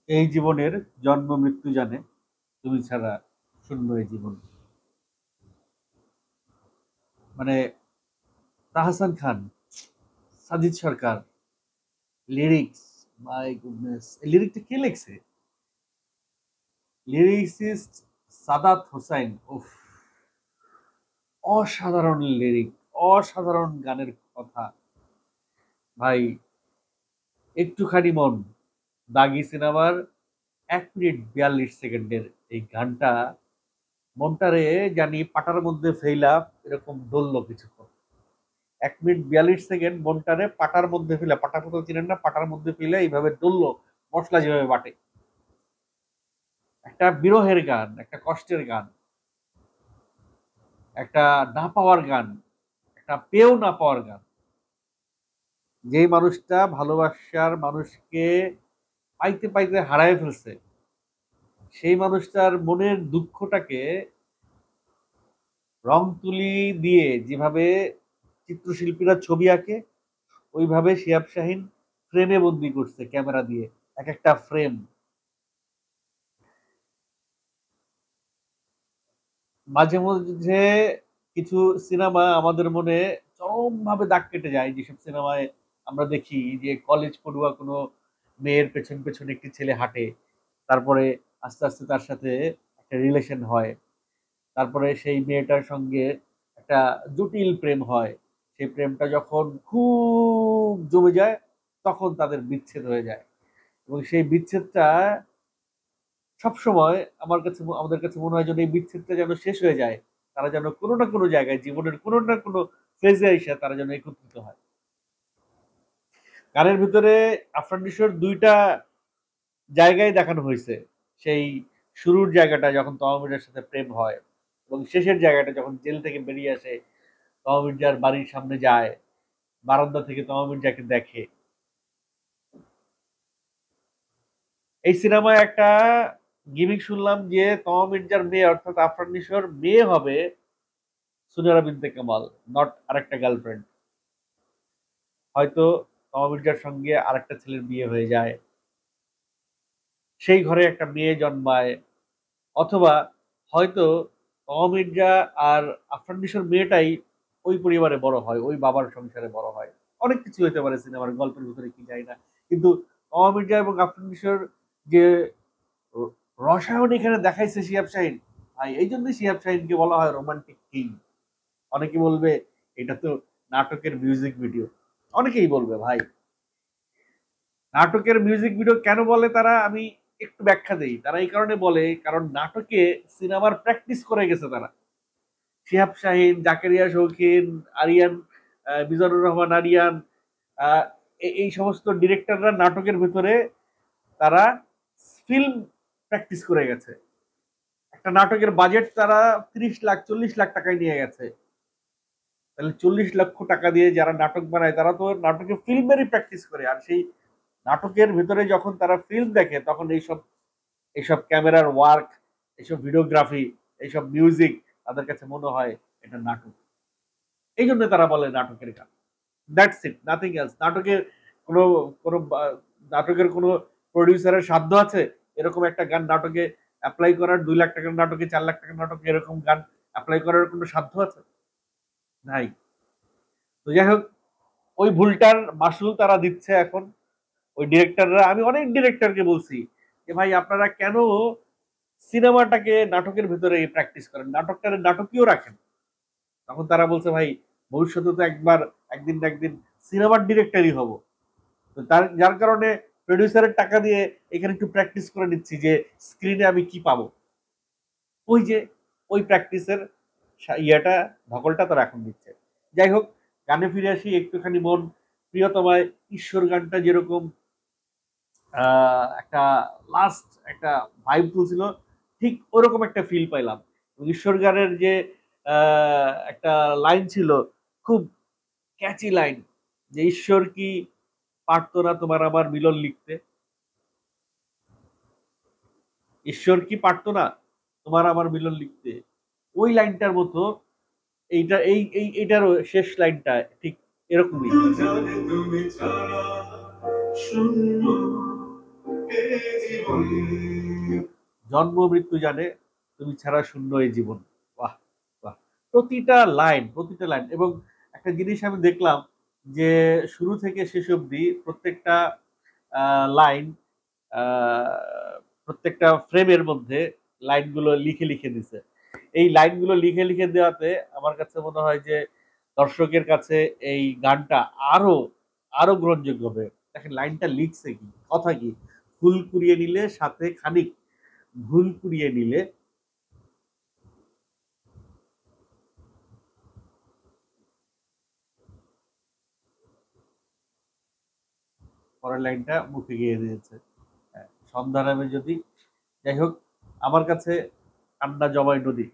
এই জীবনের জন্ম মৃত্যু জানে, তুমি ছাড়া শূন্য এই জীবন। মানে তাহসান খান, সাজিদ সরকার, লিরিক্স, মাই গুডনেস, এই লিরিকটা কে লিখছে? লিরিক্সিস্ট সাদাত হোসাইন। উফ, অসাধারণ লিরিক, অসাধারণ গানের কথা ভাই। একটুখানি মন, দাগি সিনেমার 1 মিনিট 42 সেকেন্ডের এই গানটা মনটারে জানি পাটার মধ্যে ফেইলা এরকম ডললো কিছুক্ষণ। 1 মিনিট 42 সেকেন্ড মনটারে পাটার মধ্যে ফেলা, পাটা কোথাও চিনেন না, পাটার মধ্যে ফেলে এইভাবে ডললো, মশলা যেভাবে বাটে। একটা বিরহের গান, একটা কষ্টের গান, একটা না পাওয়ার গান, একটা পেয়েও না পাওয়ার গান। যে মানুষটা ভালোবাসার মানুষকে পাইতে পাইতে হারায় ফেলছে, সেই মানুষটার মনের দুঃখটাকে রং তুলি দিয়ে যেভাবে চিত্রশিল্পীরা ছবি আঁকে, ওইভাবে শিহাব শাহিন ফ্রেমে বন্দি করছে ক্যামেরা দিয়ে, এক একটা ফ্রেম। মাঝে মধ্যে কিছু সিনেমা আমাদের মনে চরম ভাবে দাগ কেটে যায়, যেসব সিনেমায় আমরা দেখি যে কলেজ পড়ুয়া কোনো মেয়ের পেছন পেছন একটি ছেলে হাঁটে, তারপরে আস্তে আস্তে তার সাথে একটা রিলেশন হয়, তারপরে সেই মেয়েটার সঙ্গে একটা জটিল প্রেম হয়, সেই প্রেমটা যখন খুব জমে যায় তখন তাদের বিচ্ছেদ হয়ে যায়। এবং সেই বিচ্ছেদটা সবসময় আমাদের কাছে মনে হয় যেন এই বিচ্ছেদটা যেন শেষ হয়ে যায়, তারা যেন কোনো না কোনো জায়গায় জীবনের কোনো না কোনো ফেজে এসে তারা যেন একত্রিত হয়। গানের ভিতরে আফরান নিশোর দুইটা জায়গায় দেখানো হয়েছে। সেই শুরুর জায়গাটা যখন তমা মির্জার সাথে প্রেম হয়, এবং শেষের জায়গাটা যখন জেল থেকে বেরিয়ে আসে, তমা মির্জার বাড়ির সামনে যায়, বারান্দা থেকে তমা মির্জাকে দেখে। এই সিনেমায় একটা গিমিক শুনলাম যে তমা মির্জার মেয়ে অর্থাৎ আফরান নিশোর মেয়ে হবে সুনেরা বিনতে কামাল, নট আরেকটা গার্লফ্রেন্ড। হয়তো তমা মির্জার সঙ্গে আরেকটা ছেলের বিয়ে হয়ে যায়, সেই ঘরে একটা মেয়ে জন্মায়, অথবা হয়তো তমা মির্জা আর আফরান নিশোর মেয়েটাই ওই পরিবারে বড় হয়, ওই বাবার সংসারে বড় হয়। অনেক কিছু হতে পারে সিনেমার গল্পের ভিতরে, কি যায় না। কিন্তু তমা মির্জা এবং আফরান নিশোর যে রসায়ন এখানে দেখাইছে শিহাব শাহিন, ভাই এই জন্যই শিহাব শাহিনকে বলা হয় রোমান্টিক কিং। অনেকে বলবে এটা তো নাটকের মিউজিক ভিডিও, অনেকেই বলবে ভাই নাটকের মিউজিক ভিডিও কেন বলে তারা, আমি একটু ব্যাখ্যা দেই। তারা এই কারণে বলে কারণ নাটকে সিনেমার প্র্যাকটিস করে গেছে তারা। শিহাব শাহিন, জাকেরিয়া শৌখিন, আরিয়ান, মিজানুর রহমান আরিয়ান, এই সমস্ত ডিরেক্টররা নাটকের ভিতরে তারা ফিল্ম প্র্যাকটিস করে গেছে। একটা নাটকের বাজেট তারা 30 লাখ 40 লাখ টাকায় নিয়ে গেছে। তাহলে 40 লক্ষ টাকা দিয়ে যারা নাটক বানায় তারা তো নাটকে ফিল্মেরই প্র্যাকটিস করে, আর সেই নাটকের ভিতরে যখন তারা ফিল্ম দেখে তখন এইসব এইসব ক্যামেরার ওয়ার্ক, এইসব ভিডিওগ্রাফি, এইসব মিউজিক তাদের কাছে মনে হয় এটা নাটক। এই জন্য তারা বলে নাটকের গান। That's it, nothing else. নাটকের কোনো কোনো নাটকের কোনো প্রডিউসারের সাধ্য আছে এরকম একটা গান নাটকে অ্যাপ্লাই করার? 2 লাখ টাকার নাটকে, 4 লাখ টাকার নাটকে এরকম গান অ্যাপ্লাই করার কোনো সাধ্য আছে? নাই। তো যাই হোক, ওই ভুলটার মাসুল তারা দিচ্ছে এখন ওই ডিরেক্টররা। আমি অনেক ডিরেক্টরকে বলছি যে ভাই আপনারা কেন সিনেমাটাকে নাটকের ভিতরে প্র্যাকটিস করেন, নাটকটারে নাটকীয় রাখেন। তখন তারা বলছে ভাই ভবিষ্যতে তো একদিন না একদিন সিনেমার ডিরেক্টরই হব, তো যার কারণে প্রডিউসারের টাকা দিয়ে এখানে একটু প্র্যাকটিস করে নিচ্ছি যে স্ক্রিনে আমি কি পাবো। ওই যে ওই প্র্যাকটিসের ইয়েটা, ধকলটা তারা এখন দিচ্ছে। যাই হোক, গানে ফিরে আসি একটুখানি মন। প্রিয়তমায় ঈশ্বর গানটা যেরকম একটা লাস্ট একটা ভাইব তুলছিল, ঠিক ওরকম একটা ফিল পাইলাম। ঈশ্বর গানের যে একটা লাইন ছিল, খুব ক্যাচি লাইন, যে ঈশ্বর কি পারতো না তোমার আমার মিলন লিখতে, ঈশ্বর কি পারতো না তোমার আমার মিলন লিখতে। ওই লাইনটার মতো এইটা, এইটারও শেষ লাইনটা ঠিক এরকমই। জন্ম মৃত্যু জানে, তুমি ছাড়া শূন্য এই জীবন। বাহ, বাহ। প্রতিটা লাইন এবং একটা জিনিস আমি দেখলাম যে শুরু থেকে শেষ অবধি প্রত্যেকটা লাইন, প্রত্যেকটা ফ্রেমের মধ্যে লাইনগুলো লিখে লিখে দিছে। এই লাইনগুলো লিখে লিখে দেওয়াতে আমার কাছে মনে হয় যে দর্শকের কাছে এই গানটা আরো আরো গ্রহণযোগ্য হবে। দেখেন লাইনটা লিখছে কি, কথা কি, ফুল কুড়িয়ে নিলে সাথে খানিক ভুল কুড়িয়ে নিলে, পরের লাইনটা মুখে গিয়ে দিয়েছে। হ্যাঁ, সন্ধ্যা নামে যদি, যাই হোক, আমার কাছে কান্না জমায় নদী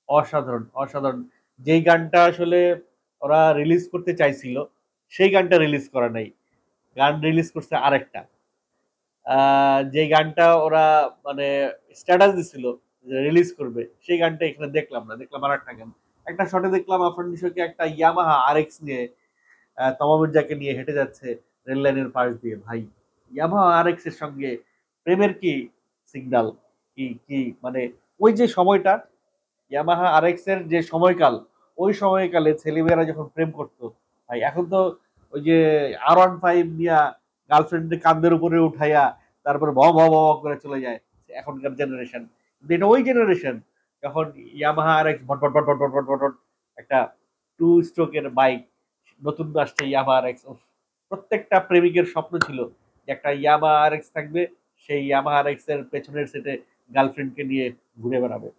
অসাধারণ অসাধারণ। যেই গানটা আসলে ওরা রিলিজ করতে চাইছিল সেই গানটা রিলিজ করা নাই, গান রিলিজ করছে আরেকটা। যে গানটা ওরা মানে স্ট্যাটাস দিছিল যে রিলিজ করবে, সেই গানটা এখানে দেখলাম না, দেখলাম আর একটা গান। একটা শটে দেখলাম আফরান নিশোকে একটা ইয়ামাহা আরএক্স নিয়ে তমা মির্জাকে নিয়ে হেঁটে যাচ্ছে রেল লাইনের পাশ দিয়ে। ভাই, ইয়ামাহা আরএক্স এর সঙ্গে প্রেমের কি সিগন্যাল, কি কি মানে ওই যে সময়টা, ইয়ামাহা আরএক্স এর যে সময়কাল, ওই সময়কালে ছেলেমেয়েরা যখন প্রেম করতো, ভাই এখন তো ওই যে R15 নিয়া গার্লফ্রেন্ডের কান্দের উপরে উঠাইয়া তারপর ভ ভ ভ করে চলে যায় এখনকার জেনারেশন। কিন্তু এটা ওই জেনারেশন যখন ইয়ামাহা আরএক্স ভট ভট ভট ভট ভট ভট ভট ভট, একটা 2 স্ট্রোকের বাইক নতুন আসছে ইয়ামাহা আরএক্স। প্রত্যেকটা প্রেমিকের স্বপ্ন ছিল যে একটা ইয়ামাহা আরএক্স থাকবে, সেই ইয়ামাহা আরএক্স এর পেছনের সিটে গার্লফ্রেন্ডকে নিয়ে ঘুরে বেড়াবে।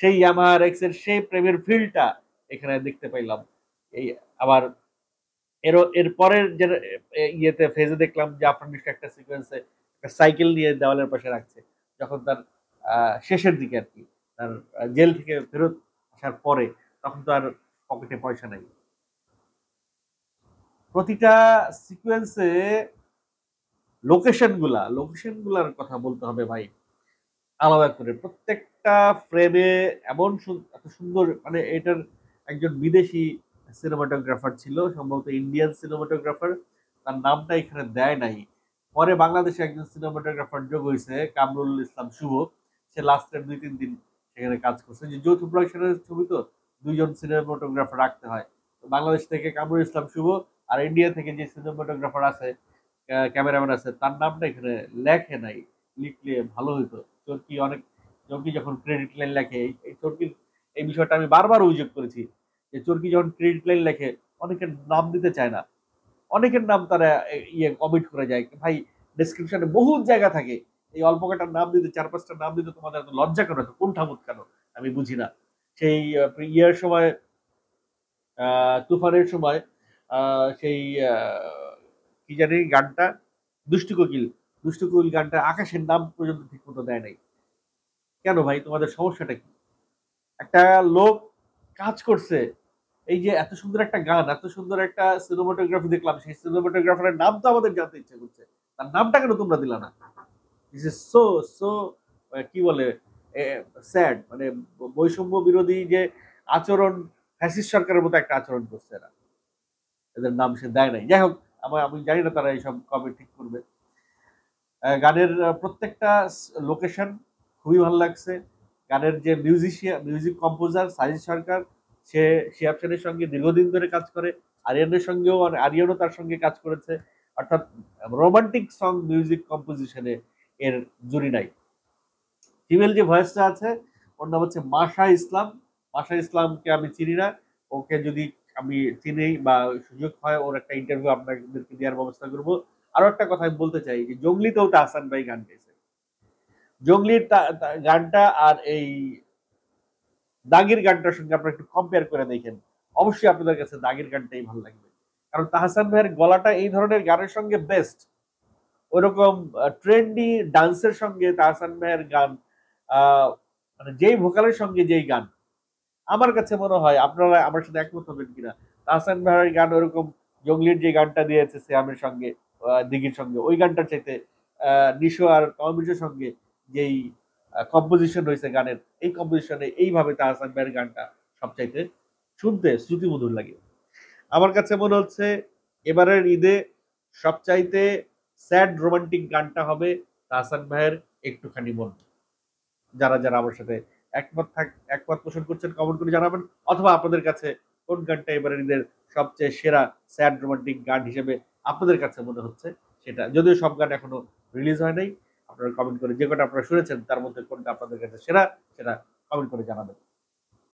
সেই ইয়ামাহা এক্স এর সেই প্রেমের ফিলটা এখানে দেখতে পাইলাম। এই আবার এর পরের যে ইয়েতে ফেজে দেখলাম যে আফরান নিশো একটা সিকোয়েন্সে একটা সাইকেল নিয়ে দেওয়ালের পাশে রাখছে, যখন তার শেষের দিকে আর কি, তার জেল থেকে ফেরত আসার পরে, তখন তো আর পকেটে পয়সা নাই। প্রতিটা সিকোয়েন্সে লোকেশন গুলার কথা বলতে হবে ভাই, আলাদা করে প্রত্যেকটা ফ্রেমে এমন এত সুন্দর, মানে এটার একজন বিদেশি সিনেমাটোগ্রাফার ছিল, সম্ভবত ইন্ডিয়ান সিনেমাটোগ্রাফার, তার নামটা এখানে দেয় নাই। পরে বাংলাদেশে একজন সিনেমাটোগ্রাফার যোগ হয়েছে, কামরুল ইসলাম শুভ। সে লাস্টের 2-3 দিন সেখানে কাজ করছে, যে যৌথ প্রোডাকশনের ছবি তো 2জন সিনেমাটোগ্রাফার রাখতে হয়। তো বাংলাদেশ থেকে কামরুল ইসলাম শুভ, আর ইন্ডিয়া থেকে যে সিনেমাটোগ্রাফার আছে, ক্যামেরাম্যান আছে, তার নামটা এখানে লেখে নাই। লিখলে ভালো হইতো। চরকি যখন ক্রেডিট লাইন লেখে, এই চরকির এই বিষয়টা আমি বারবার অভিযোগ করেছি যে চরকি যখন ক্রেডিট লাইন লেখে অনেকের নাম দিতে চায় না, অনেকের নাম তারা ইয়ে কমিট করে যায়। ভাই, ডেসক্রিপশনে বহু জায়গা থাকে, এই অল্প কটার নাম দিতে, 4-5টা নাম দিতে তোমাদের এত লজ্জা কেন, এত কুণ্ঠাবোধ কেন, আমি বুঝি না। সেই ইয়ের সময়, তুফানের সময়, সেই কি জানি গানটা, দুষ্টু কোকিল, দুষ্টু কোকিল গানটা আকাশের নাম পর্যন্ত ঠিক মতো দেয় নাই। কেন ভাই, তোমাদের সমস্যাটা কি? একটা লোক কাজ করছে, এই যে এত সুন্দর একটা গান, এত সুন্দর একটা সিনেমাটোগ্রাফি দেখলাম, সেই সিনেমাটোগ্রাফারের নাম তো আমাদের জানতে ইচ্ছে করছে, তার নামটা কেন তোমরা দিলা না? দিস ইজ সো সো কি বলে, স্যাড। মানে বৈষম্য বিরোধী যে আচরণ, ফ্যাসিস্ট সরকারের মতো একটা আচরণ করছে এরা, এদের নাম সে দেয় নাই। যাই হোক, আমি জানি না তারা এইসব কবে ঠিক করবে। গানের প্রত্যেকটা লোকেশন খুবই ভালো লাগছে। গানের যে মিউজিক কম্পোজার সাজিদ সরকার, সে শিহাব শানের সঙ্গে দীর্ঘদিন ধরে কাজ করে, আরিয়ানও তার সঙ্গে কাজ করেছে। অর্থাৎ রোমান্টিক সং মিউজিক কম্পোজিশনে এর জুরি নাই। ফিমেল যে ভয়েসটা আছে, ওর নাম হচ্ছে মাশা ইসলাম। মাশা ইসলামকে আমি চিনি না, ওকে যদি আমি চিনি বা সুযোগ হয়, ওর একটা ইন্টারভিউ আপনাদেরকে দেওয়ার ব্যবস্থা করব। আরো একটা কথা আমি বলতে চাই যে জঙ্গলিতেও তাহসান ভাই গান গেয়েছে। জঙ্গলির গানটা আর এই দাগের গানটার সঙ্গে আপনারা একটু কম্পেয়ার করে দেখেন, অবশ্যই আপনাদের কাছে দাগের গানটাই ভালো লাগবে। কারণ তাহসান ভাইয়ের গলাটা এই ধরনের গানের সঙ্গে বেস্ট। ওইরকম ট্রেন্ডি ডান্সের সঙ্গে তাহসান ভাইয়ের গান, মানে যেই ভোকালের সঙ্গে যেই গান, আমার কাছে মনে হয়, আপনারা আমার সাথে একমত হবেন কিনা, তাহসান ভাইয়ের গান ওরকম জঙ্গলির যে গানটা দিয়েছে শ্যামের সঙ্গে, দিঘির সঙ্গে, ওই গানটার চাইতে নিশো আর কমিশনের সঙ্গে যেই কম্পোজিশন হয়েছে গানের, এই কম্পোজিশনে এইভাবে তাহসান ভাইয়ের গানটা সবচাইতে শুনতে শ্রুতিমধুর লাগে। আমার কাছে মনে হচ্ছে এবারের ঈদে সবচাইতে স্যাড রোমান্টিক গানটা হবে তাহসান ভাইয়ের একটুখানি মন। যারা যারা আমার সাথে একমত পোষণ করছেন কমেন্ট করে জানাবেন, অথবা আপনাদের কাছে কোন গানটা এবারের ঈদের সবচেয়ে সেরা স্যাড রোমান্টিক গান হিসেবে আপনাদের কাছে মনে হচ্ছে সেটা। যদিও সব গান এখনো রিলিজ হয় নাই, আপনারা কমেন্ট করে যে কটা আপনারা শুনেছেন তার মধ্যে কোনটা আপনাদের কাছে সেরা সেটা কমেন্ট করে জানাবেন।